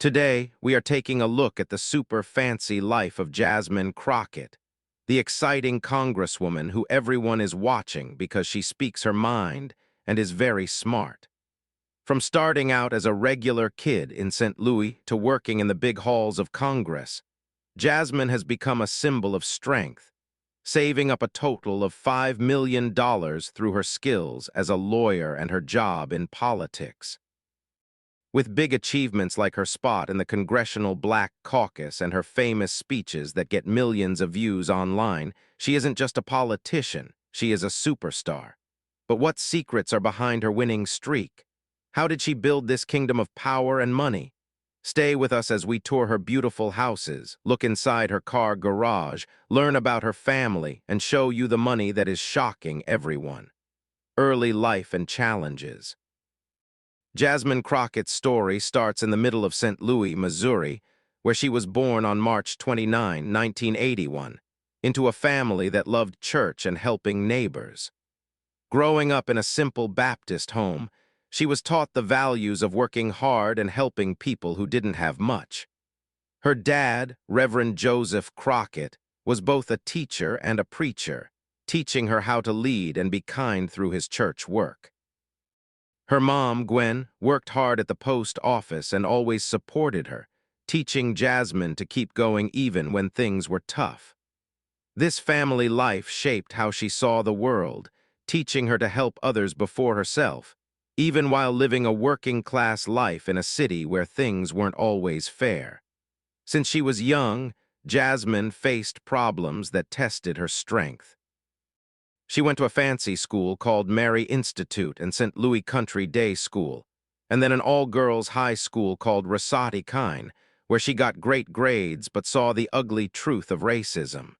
Today, we are taking a look at the super fancy life of Jasmine Crockett, the exciting congresswoman who everyone is watching because she speaks her mind and is very smart. From starting out as a regular kid in St. Louis to working in the big halls of Congress, Jasmine has become a symbol of strength, saving up a total of $5 million through her skills as a lawyer and her job in politics. With big achievements like her spot in the Congressional Black Caucus and her famous speeches that get millions of views online, she isn't just a politician, she is a superstar. But what secrets are behind her winning streak? How did she build this kingdom of power and money? Stay with us as we tour her beautiful houses, look inside her car garage, learn about her family, and show you the money that is shocking everyone. Early life and challenges. Jasmine Crockett's story starts in the middle of St. Louis, Missouri, where she was born on March 29, 1981, into a family that loved church and helping neighbors. Growing up in a simple Baptist home, she was taught the values of working hard and helping people who didn't have much. Her dad, Reverend Joseph Crockett, was both a teacher and a preacher, teaching her how to lead and be kind through his church work. Her mom, Gwen, worked hard at the post office and always supported her, teaching Jasmine to keep going even when things were tough. This family life shaped how she saw the world, teaching her to help others before herself, even while living a working-class life in a city where things weren't always fair. Since she was young, Jasmine faced problems that tested her strength. She went to a fancy school called Mary Institute and St. Louis Country Day School, and then an all-girls high school called Rosati Kine, where she got great grades but saw the ugly truth of racism.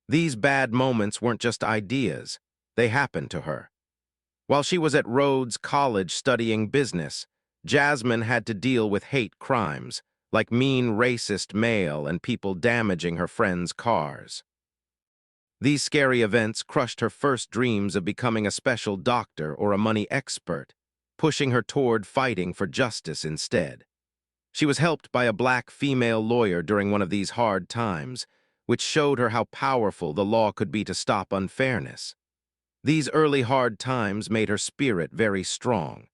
These bad moments weren't just ideas, they happened to her. While she was at Rhodes College studying business, Jasmine had to deal with hate crimes, like mean racist mail and people damaging her friends' cars. These scary events crushed her first dreams of becoming a special doctor or a money expert, pushing her toward fighting for justice instead. She was helped by a black female lawyer during one of these hard times, which showed her how powerful the law could be to stop unfairness. These early hard times made her spirit very strong.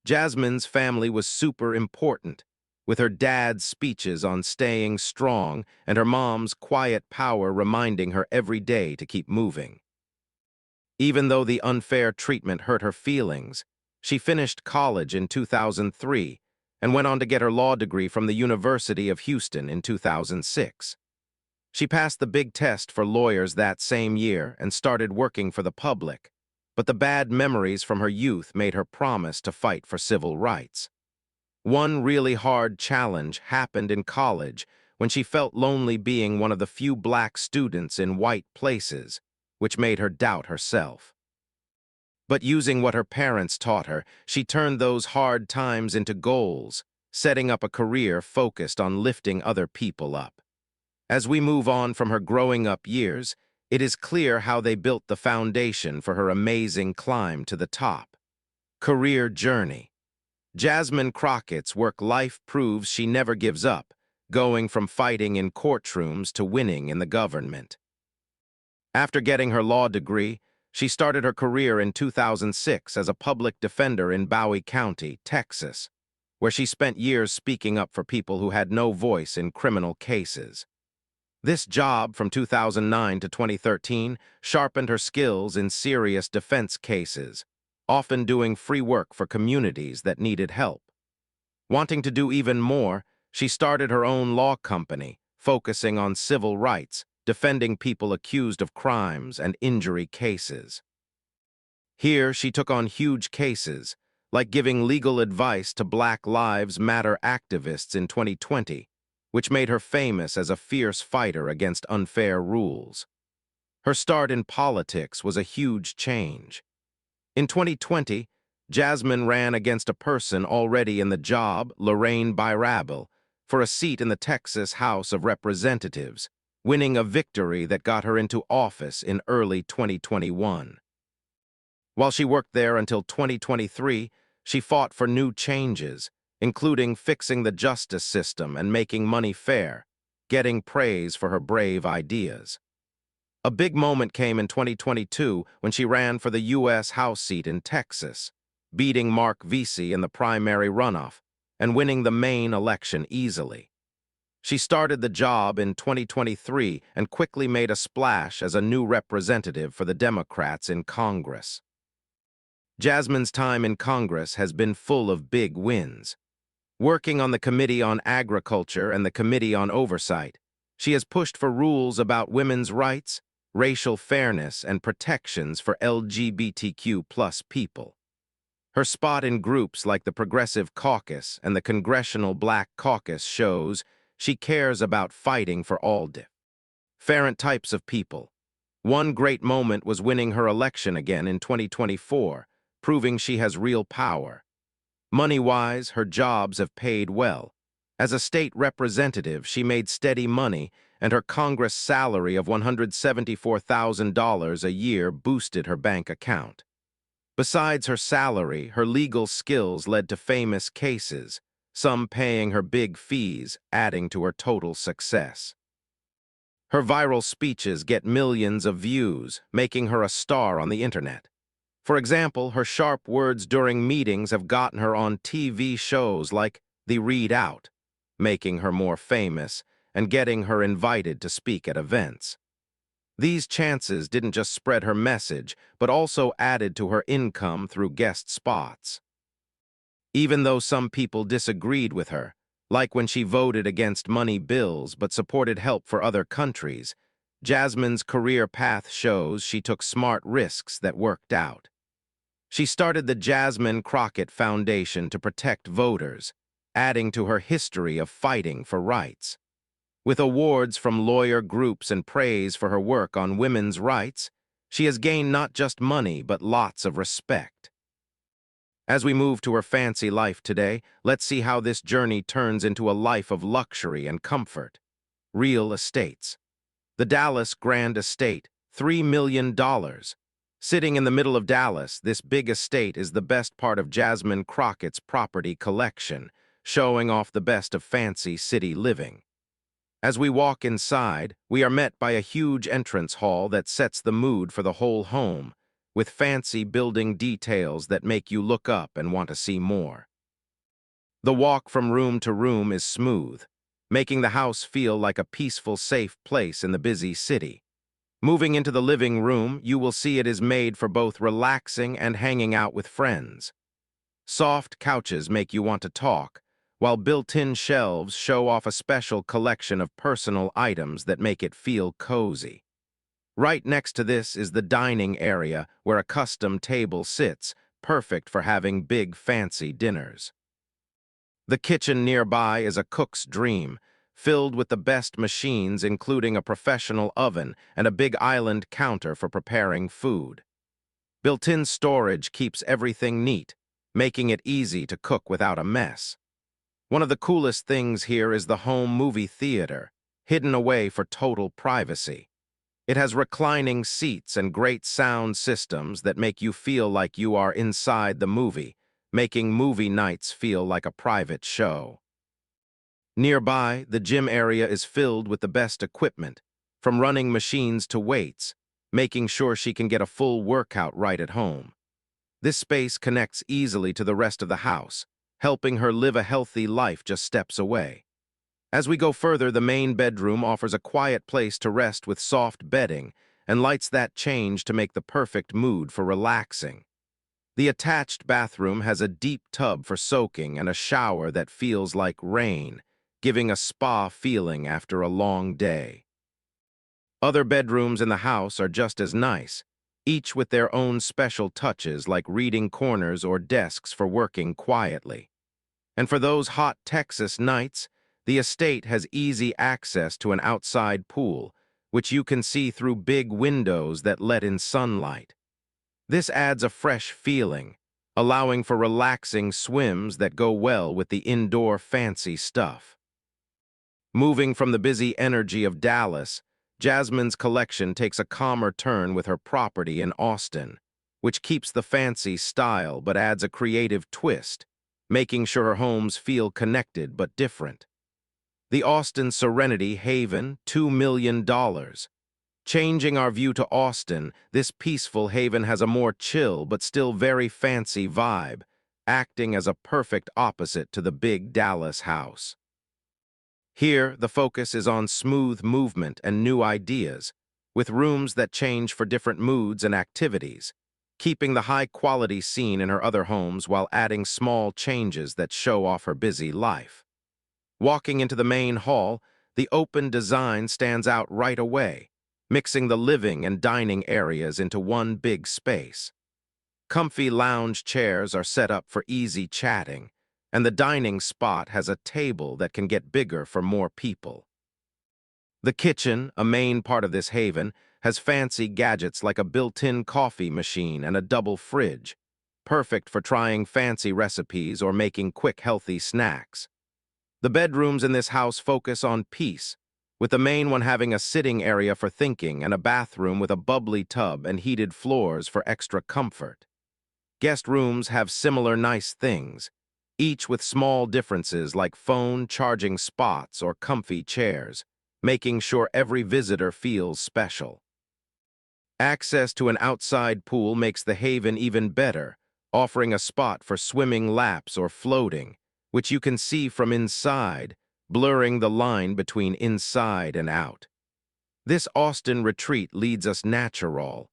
Jasmine's family was super important, with her dad's speeches on staying strong and her mom's quiet power reminding her every day to keep moving. Even though the unfair treatment hurt her feelings, she finished college in 2003 and went on to get her law degree from the University of Houston in 2006. She passed the big test for lawyers that same year and started working for the public, but the bad memories from her youth made her promise to fight for civil rights. One really hard challenge happened in college when she felt lonely being one of the few black students in white places, which made her doubt herself. But using what her parents taught her, she turned those hard times into goals, setting up a career focused on lifting other people up. As we move on from her growing up years, it is clear how they built the foundation for her amazing climb to the top. Career journey. Jasmine Crockett's work life proves she never gives up, going from fighting in courtrooms to winning in the government. After getting her law degree, she started her career in 2006 as a public defender in Bowie County, Texas, where she spent years speaking up for people who had no voice in criminal cases. This job from 2009 to 2013 sharpened her skills in serious defense cases, often doing free work for communities that needed help. Wanting to do even more, she started her own law company, focusing on civil rights, defending people accused of crimes and injury cases. Here, she took on huge cases, like giving legal advice to Black Lives Matter activists in 2020, which made her famous as a fierce fighter against unfair rules. Her start in politics was a huge change. In 2020, Jasmine ran against a person already in the job, Lorraine Byrabel, for a seat in the Texas House of Representatives, winning a victory that got her into office in early 2021. While she worked there until 2023, she fought for new changes, including fixing the justice system and making money fair, getting praise for her brave ideas. A big moment came in 2022 when she ran for the U.S. House seat in Texas, beating Mark Vesey in the primary runoff and winning the main election easily. She started the job in 2023 and quickly made a splash as a new representative for the Democrats in Congress. Jasmine's time in Congress has been full of big wins. Working on the Committee on Agriculture and the Committee on Oversight, she has pushed for rules about women's rights, racial fairness, and protections for LGBTQ+ people. Her spot in groups like the Progressive Caucus and the Congressional Black Caucus shows she cares about fighting for all different types of people. One great moment was winning her election again in 2024, proving she has real power. Money-wise, her jobs have paid well. As a state representative, she made steady money, and her Congress salary of $174,000 a year boosted her bank account. Besides her salary, her legal skills led to famous cases, some paying her big fees, adding to her total success. Her viral speeches get millions of views, making her a star on the internet. For example, her sharp words during meetings have gotten her on TV shows like The Read Out, making her more famous and getting her invited to speak at events. These chances didn't just spread her message, but also added to her income through guest spots. Even though some people disagreed with her, like when she voted against money bills but supported help for other countries, Jasmine's career path shows she took smart risks that worked out. She started the Jasmine Crockett Foundation to protect voters, adding to her history of fighting for rights. With awards from lawyer groups and praise for her work on women's rights, she has gained not just money but lots of respect. As we move to her fancy life today, let's see how this journey turns into a life of luxury and comfort. Real estates. The Dallas Grand Estate, $3 million. Sitting in the middle of Dallas, this big estate is the best part of Jasmine Crockett's property collection, showing off the best of fancy city living. As we walk inside, we are met by a huge entrance hall that sets the mood for the whole home, with fancy building details that make you look up and want to see more. The walk from room to room is smooth, making the house feel like a peaceful, safe place in the busy city. Moving into the living room, you will see it is made for both relaxing and hanging out with friends. Soft couches make you want to talk, while built-in shelves show off a special collection of personal items that make it feel cozy. Right next to this is the dining area where a custom table sits, perfect for having big fancy dinners. The kitchen nearby is a cook's dream, filled with the best machines including a professional oven and a big island counter for preparing food. Built-in storage keeps everything neat, making it easy to cook without a mess. One of the coolest things here is the home movie theater, hidden away for total privacy. It has reclining seats and great sound systems that make you feel like you are inside the movie, making movie nights feel like a private show. Nearby, the gym area is filled with the best equipment, from running machines to weights, making sure she can get a full workout right at home. This space connects easily to the rest of the house, helping her live a healthy life just steps away. As we go further, the main bedroom offers a quiet place to rest with soft bedding and lights that change to make the perfect mood for relaxing. The attached bathroom has a deep tub for soaking and a shower that feels like rain, giving a spa feeling after a long day. Other bedrooms in the house are just as nice, each with their own special touches like reading corners or desks for working quietly. And for those hot Texas nights, the estate has easy access to an outside pool, which you can see through big windows that let in sunlight. This adds a fresh feeling, allowing for relaxing swims that go well with the indoor fancy stuff. Moving from the busy energy of Dallas, Jasmine's collection takes a calmer turn with her property in Austin, which keeps the fancy style but adds a creative twist, making sure her homes feel connected but different. The Austin Serenity Haven, $2 million. Changing our view to Austin, this peaceful haven has a more chill but still very fancy vibe, acting as a perfect opposite to the big Dallas house. Here, the focus is on smooth movement and new ideas, with rooms that change for different moods and activities, keeping the high-quality scene in her other homes while adding small changes that show off her busy life. Walking into the main hall, the open design stands out right away, mixing the living and dining areas into one big space. Comfy lounge chairs are set up for easy chatting, and the dining spot has a table that can get bigger for more people. The kitchen, a main part of this haven, has fancy gadgets like a built-in coffee machine and a double fridge, perfect for trying fancy recipes or making quick, healthy snacks. The bedrooms in this house focus on peace, with the main one having a sitting area for thinking and a bathroom with a bubbly tub and heated floors for extra comfort. Guest rooms have similar nice things, each with small differences like phone charging spots or comfy chairs, making sure every visitor feels special. Access to an outside pool makes the haven even better, offering a spot for swimming laps or floating, which you can see from inside, blurring the line between inside and out. This Austin retreat leads us natural.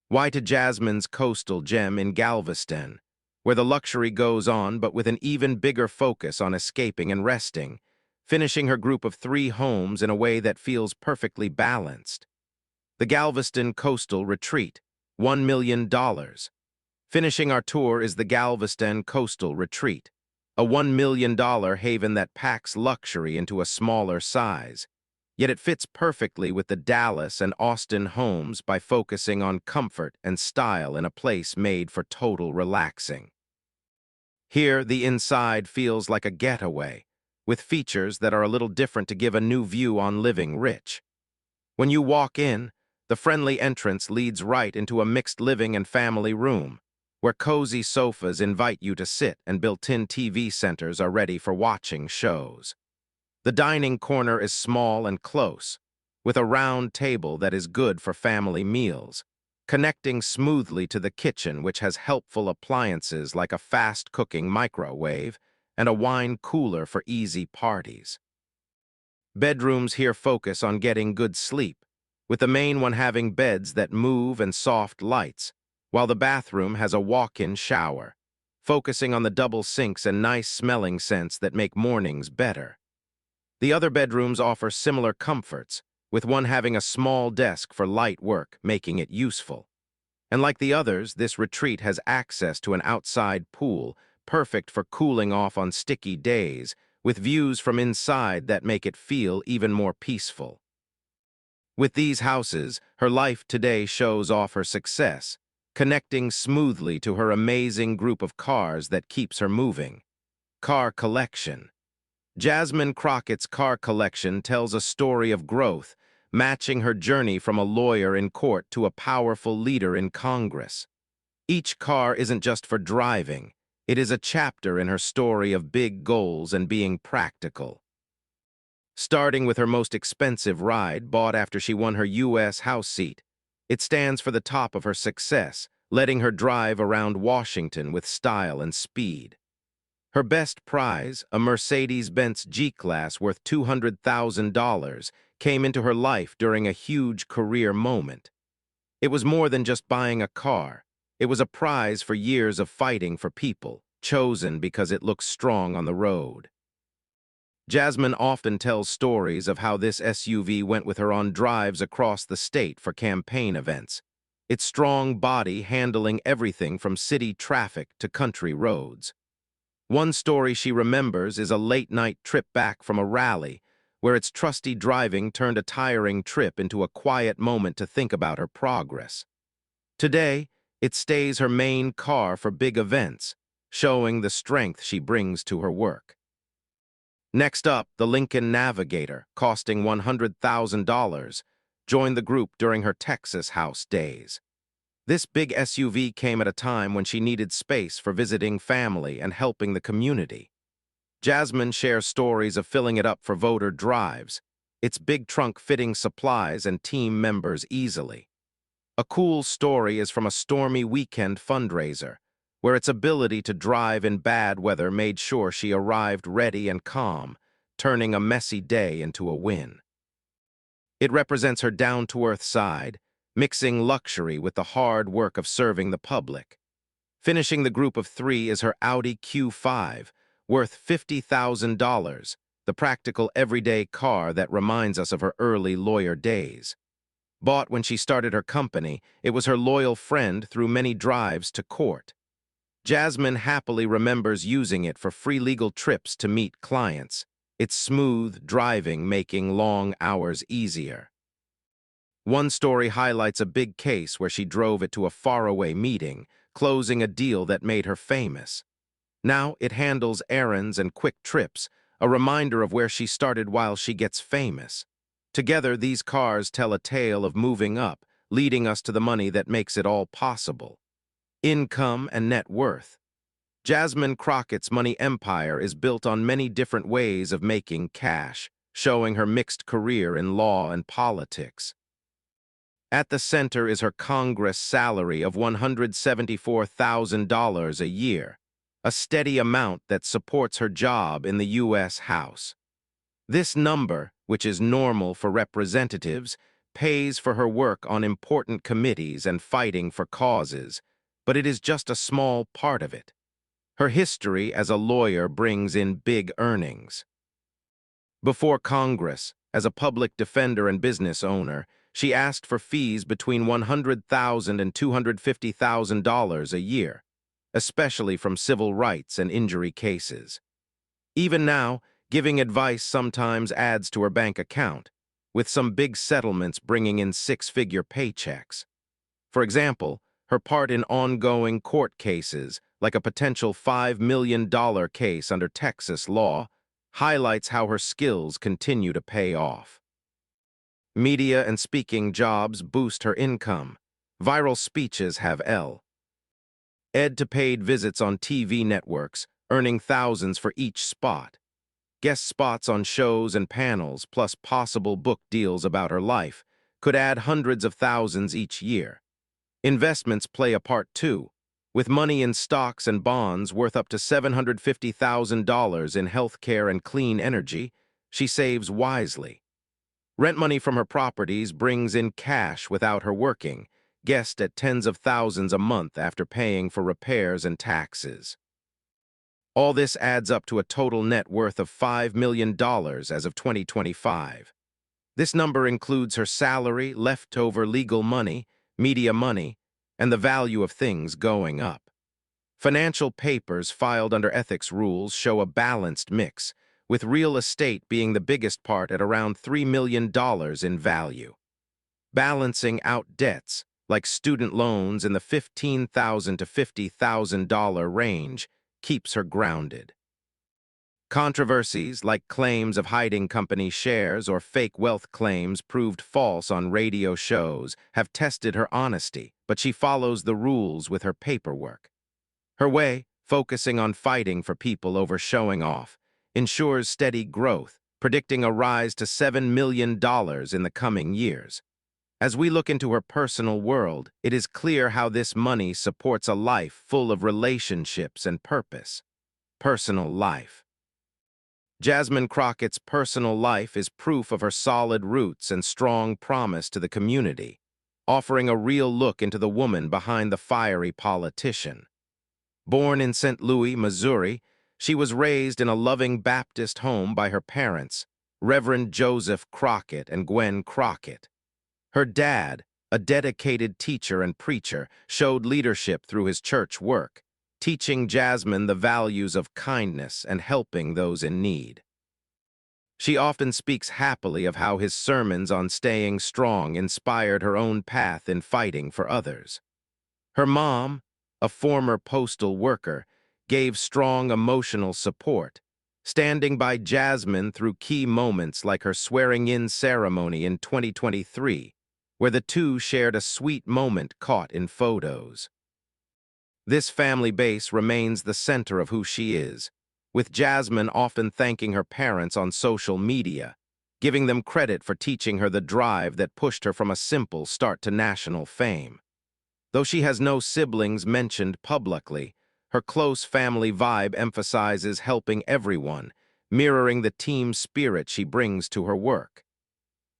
Why to Jasmine's coastal gem in Galveston, where the luxury goes on but with an even bigger focus on escaping and resting, finishing her group of 3 homes in a way that feels perfectly balanced. The Galveston Coastal Retreat, $1 million. Finishing our tour is the Galveston Coastal Retreat, a $1 million haven that packs luxury into a smaller size. Yet it fits perfectly with the Dallas and Austin homes by focusing on comfort and style in a place made for total relaxing. Here, the inside feels like a getaway, with features that are a little different to give a new view on living rich. When you walk in, the friendly entrance leads right into a mixed living and family room, where cozy sofas invite you to sit and built-in TV centers are ready for watching shows. The dining corner is small and close, with a round table that is good for family meals, connecting smoothly to the kitchen, which has helpful appliances like a fast-cooking microwave and a wine cooler for easy parties. Bedrooms here focus on getting good sleep, with the main one having beds that move and soft lights, while the bathroom has a walk-in shower, focusing on the double sinks and nice smelling scents that make mornings better. The other bedrooms offer similar comforts, with one having a small desk for light work, making it useful. And like the others, this retreat has access to an outside pool, perfect for cooling off on sticky days, with views from inside that make it feel even more peaceful. With these houses, her life today shows off her success, connecting smoothly to her amazing group of cars that keeps her moving. Car collection. Jasmine Crockett's car collection tells a story of growth, matching her journey from a lawyer in court to a powerful leader in Congress. Each car isn't just for driving, it is a chapter in her story of big goals and being practical. Starting with her most expensive ride, bought after she won her U.S. House seat, it stands for the top of her success, letting her drive around Washington with style and speed. Her best prize, a Mercedes-Benz G-Class worth $200,000, came into her life during a huge career moment. It was more than just buying a car. It was a prize for years of fighting for people, chosen because it looks strong on the road. Jasmine often tells stories of how this SUV went with her on drives across the state for campaign events, its strong body handling everything from city traffic to country roads. One story she remembers is a late-night trip back from a rally, where its trusty driving turned a tiring trip into a quiet moment to think about her progress. Today, it stays her main car for big events, showing the strength she brings to her work. Next up, the Lincoln Navigator, costing $100,000, joined the group during her Texas house days. This big SUV came at a time when she needed space for visiting family and helping the community. Jasmine shares stories of filling it up for voter drives, its big trunk fitting supplies and team members easily. A cool story is from a stormy weekend fundraiser, where its ability to drive in bad weather made sure she arrived ready and calm, turning a messy day into a win. It represents her down-to-earth side, mixing luxury with the hard work of serving the public. Finishing the group of three is her Audi Q5, worth $50,000, the practical everyday car that reminds us of her early lawyer days. Bought when she started her company, it was her loyal friend through many drives to court. Jasmine happily remembers using it for free legal trips to meet clients, its smooth driving making long hours easier. One story highlights a big case where she drove it to a faraway meeting, closing a deal that made her famous. Now it handles errands and quick trips, a reminder of where she started while she gets famous. Together, these cars tell a tale of moving up, leading us to the money that makes it all possible. Income and net worth. Jasmine Crockett's money empire is built on many different ways of making cash, showing her mixed career in law and politics. At the center is her Congress salary of $174,000 a year, a steady amount that supports her job in the U.S. House. This number, which is normal for representatives, pays for her work on important committees and fighting for causes, but it is just a small part of it. Her history as a lawyer brings in big earnings. Before Congress, as a public defender and business owner, she asked for fees between $100,000 and $250,000 a year, especially from civil rights and injury cases. Even now, giving advice sometimes adds to her bank account, with some big settlements bringing in six-figure paychecks. For example, her part in ongoing court cases, like a potential $5 million case under Texas law, highlights how her skills continue to pay off. Media and speaking jobs boost her income. Viral speeches have ed to paid visits on TV networks, earning thousands for each spot. Guest spots on shows and panels, plus possible book deals about her life, could add hundreds of thousands each year. Investments play a part too, with money in stocks and bonds worth up to $750,000 in healthcare and clean energy. She saves wisely. Rent money from her properties brings in cash without her working, guessed at tens of thousands a month after paying for repairs and taxes. All this adds up to a total net worth of $5 million as of 2025. This number includes her salary, leftover legal money, media money, and the value of things going up. Financial papers filed under ethics rules show a balanced mix, with real estate being the biggest part at around $3 million in value. Balancing out debts, like student loans in the $15,000 to $50,000 range, keeps her grounded. Controversies, like claims of hiding company shares or fake wealth claims proved false on radio shows, have tested her honesty, but she follows the rules with her paperwork. Her way, focusing on fighting for people over showing off, ensures steady growth, predicting a rise to $7 million in the coming years. As we look into her personal world, it is clear how this money supports a life full of relationships and purpose. Personal life. Jasmine Crockett's personal life is proof of her solid roots and strong promise to the community, offering a real look into the woman behind the fiery politician. Born in St. Louis, Missouri, she was raised in a loving Baptist home by her parents, Reverend Joseph Crockett and Gwen Crockett. Her dad, a dedicated teacher and preacher, showed leadership through his church work, teaching Jasmine the values of kindness and helping those in need. She often speaks happily of how his sermons on staying strong inspired her own path in fighting for others. Her mom, a former postal worker, gave strong emotional support, standing by Jasmine through key moments like her swearing-in ceremony in 2023, where the two shared a sweet moment caught in photos. This family base remains the center of who she is, with Jasmine often thanking her parents on social media, giving them credit for teaching her the drive that pushed her from a simple start to national fame. Though she has no siblings mentioned publicly, her close family vibe emphasizes helping everyone, mirroring the team spirit she brings to her work.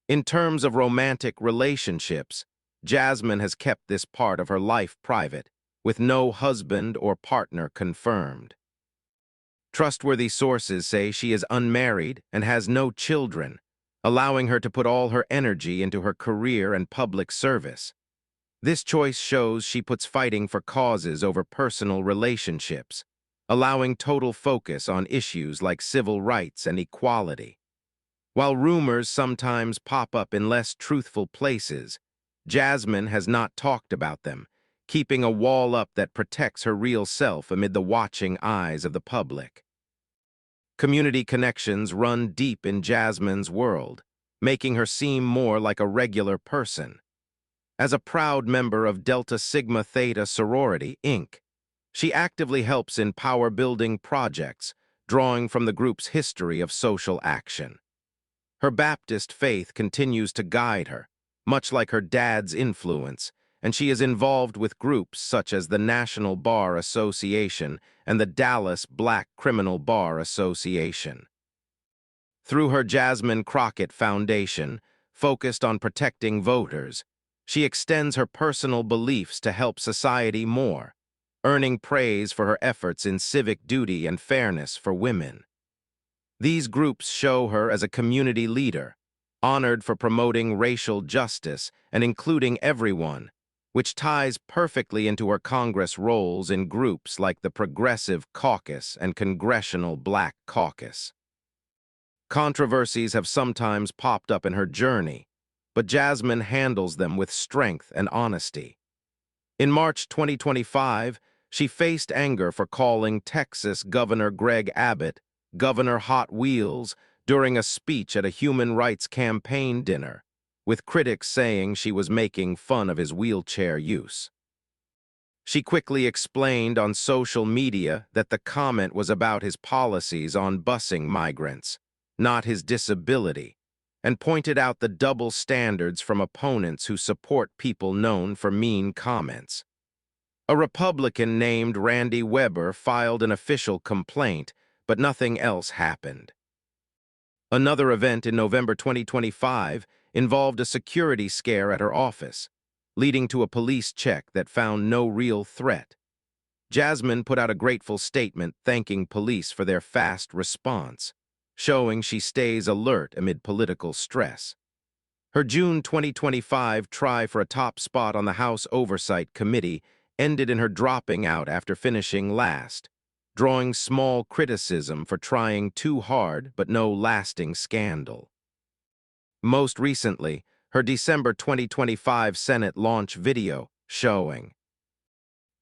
In terms of romantic relationships, Jasmine has kept this part of her life private, with no husband or partner confirmed. Trustworthy sources say she is unmarried and has no children, allowing her to put all her energy into her career and public service. This choice shows she puts fighting for causes over personal relationships, allowing total focus on issues like civil rights and equality. While rumors sometimes pop up in less truthful places, Jasmine has not talked about them, keeping a wall up that protects her real self amid the watching eyes of the public. Community connections run deep in Jasmine's world, making her seem more like a regular person. As a proud member of Delta Sigma Theta sorority, Inc., she actively helps in power-building projects, drawing from the group's history of social action. Her Baptist faith continues to guide her, much like her dad's influence, and she is involved with groups such as the National Bar Association and the Dallas Black Criminal Bar Association. Through her Jasmine Crockett Foundation, focused on protecting voters, she extends her personal beliefs to help society more, earning praise for her efforts in civic duty and fairness for women. These groups show her as a community leader, honored for promoting racial justice and including everyone, which ties perfectly into her Congress roles in groups like the Progressive Caucus and Congressional Black Caucus. Controversies have sometimes popped up in her journey, but Jasmine handles them with strength and honesty. In March 2025, she faced anger for calling Texas Governor Greg Abbott Governor Hot Wheels during a speech at a human rights campaign dinner, with critics saying she was making fun of his wheelchair use. She quickly explained on social media that the comment was about his policies on busing migrants, not his disability, and pointed out the double standards from opponents who support people known for mean comments. A Republican named Randy Weber filed an official complaint, but nothing else happened. Another event in November 2025 involved a security scare at her office, leading to a police check that found no real threat. Jasmine put out a grateful statement thanking police for their fast response, showing she stays alert amid political stress. Her June 2025 try for a top spot on the House Oversight Committee ended in her dropping out after finishing last, drawing small criticism for trying too hard but no lasting scandal. Most recently, her December 2025 Senate launch video showing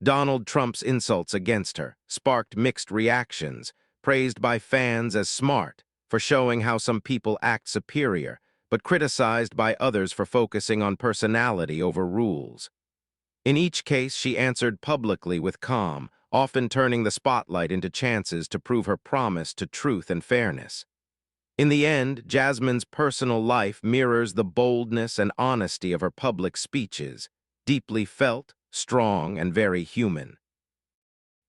Donald Trump's insults against her sparked mixed reactions, praised by fans as smart for showing how some people act superior, but criticized by others for focusing on personality over rules. In each case, she answered publicly with calm, often turning the spotlight into chances to prove her promise to truth and fairness. In the end, Jasmine's personal life mirrors the boldness and honesty of her public speeches, deeply felt, strong, and very human.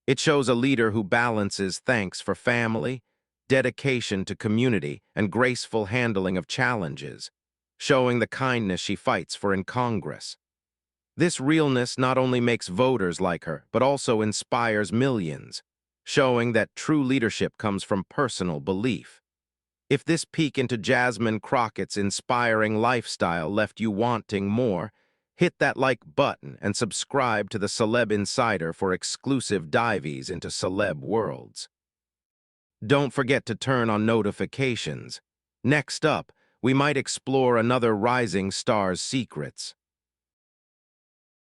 It shows a leader who balances thanks for family, dedication to community, and graceful handling of challenges, showing the kindness she fights for in Congress. This realness not only makes voters like her, but also inspires millions, showing that true leadership comes from personal belief. If this peek into Jasmine Crockett's inspiring lifestyle left you wanting more, hit that like button and subscribe to the Celeb Insider for exclusive dives into celeb worlds. Don't forget to turn on notifications. Next up, we might explore another rising star's secrets.